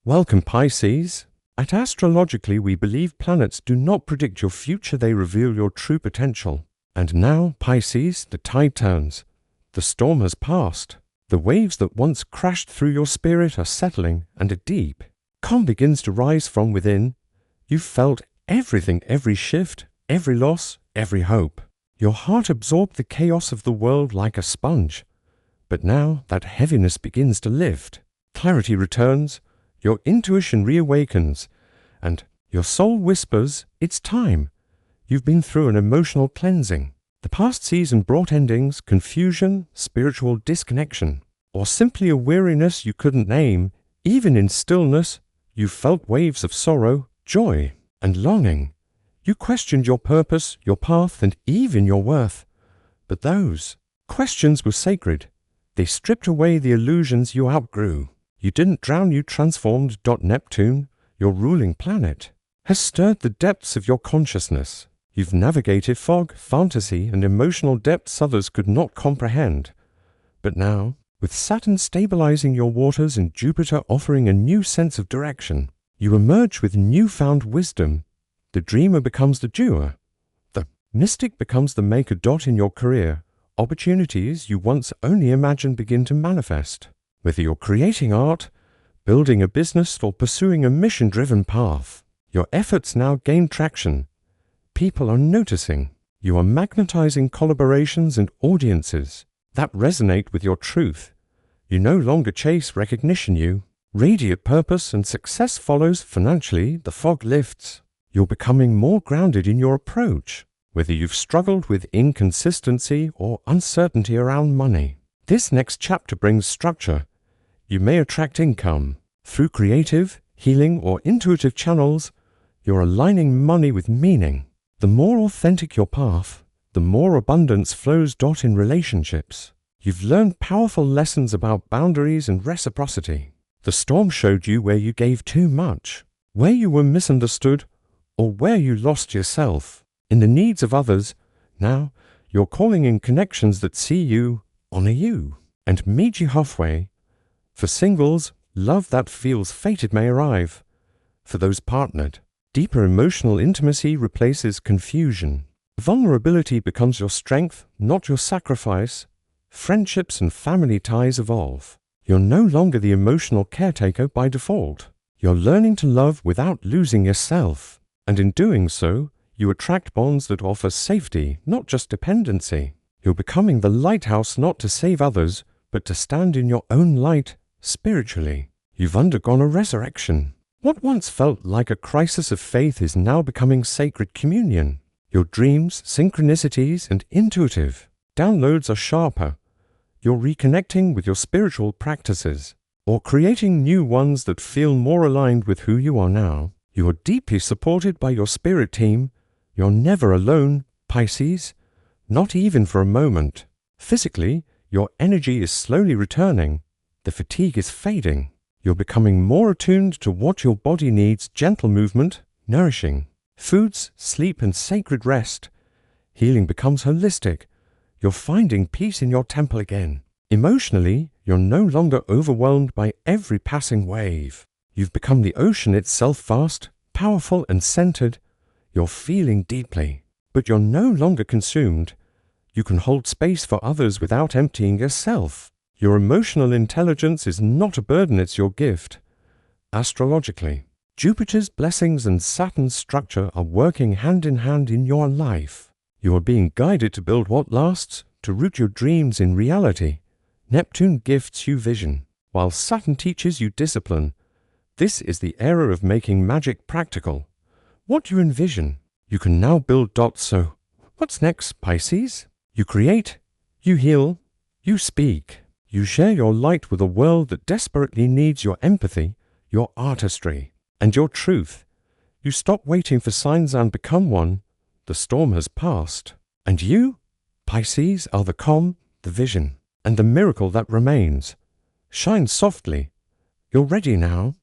Welcome, Pisces. At Astrologically, we believe planets do not predict your future, they reveal your true potential. And now, Pisces, the tide turns. The storm has passed. The waves that once crashed through your spirit are settling, and a deep calm begins to rise from within. You've felt everything, every shift, every loss, every hope. Your heart absorbed the chaos of the world like a sponge. But now that heaviness begins to lift. Clarity returns, your intuition reawakens, and your soul whispers, it's time. You've been through an emotional cleansing. The past season brought endings, confusion, spiritual disconnection, or simply a weariness you couldn't name. Even in stillness, you felt waves of sorrow, joy, and longing. You questioned your purpose, your path, and even your worth. But those questions were sacred. They stripped away the illusions you outgrew. You didn't drown, you transformed. Neptune, your ruling planet, has stirred the depths of your consciousness. You've navigated fog, fantasy, and emotional depths others could not comprehend. But now, with Saturn stabilizing your waters and Jupiter offering a new sense of direction, you emerge with newfound wisdom. The dreamer becomes the doer. The mystic becomes the maker. In your career, opportunities you once only imagined begin to manifest. Whether you're creating art, building a business, or pursuing a mission-driven path, your efforts now gain traction. People are noticing. You are magnetizing collaborations and audiences that resonate with your truth. You no longer chase recognition, you radiate purpose, and success follows. Financially, the fog lifts. You're becoming more grounded in your approach. Whether you've struggled with inconsistency or uncertainty around money, this next chapter brings structure. You may attract income through creative, healing, or intuitive channels. You're aligning money with meaning. The more authentic your path, the more abundance flows. In relationships, you've learned powerful lessons about boundaries and reciprocity. The storm showed you where you gave too much, where you were misunderstood, or where you lost yourself in the needs of others. Now, you're calling in connections that see you, honor you, and meet you halfway. For singles, love that feels fated may arrive. For those partnered, deeper emotional intimacy replaces confusion. Vulnerability becomes your strength, not your sacrifice. Friendships and family ties evolve. You're no longer the emotional caretaker by default. You're learning to love without losing yourself. And in doing so, you attract bonds that offer safety, not just dependency. You're becoming the lighthouse, not to save others, but to stand in your own light spiritually. You've undergone a resurrection. What once felt like a crisis of faith is now becoming sacred communion. Your dreams, synchronicities, and intuitive downloads are sharper. You're reconnecting with your spiritual practices, or creating new ones that feel more aligned with who you are now. You are deeply supported by your spirit team. You're never alone, Pisces, not even for a moment. Physically, your energy is slowly returning. The fatigue is fading. You're becoming more attuned to what your body needs: gentle movement, nourishing foods, sleep, and sacred rest. Healing becomes holistic. You're finding peace in your temple again. Emotionally, you're no longer overwhelmed by every passing wave. You've become the ocean itself, vast, powerful, and centered. You're feeling deeply, but you're no longer consumed. You can hold space for others without emptying yourself. Your emotional intelligence is not a burden, it's your gift. Astrologically, Jupiter's blessings and Saturn's structure are working hand in hand in your life. You are being guided to build what lasts, to root your dreams in reality. Neptune gifts you vision, while Saturn teaches you discipline. This is the era of making magic practical. What you envision, you can now build. So, what's next, Pisces? You create, you heal, you speak. You share your light with a world that desperately needs your empathy, your artistry, and your truth. You stop waiting for signs and become one. The storm has passed. And you, Pisces, are the calm, the vision, and the miracle that remains. Shine softly. You're ready now.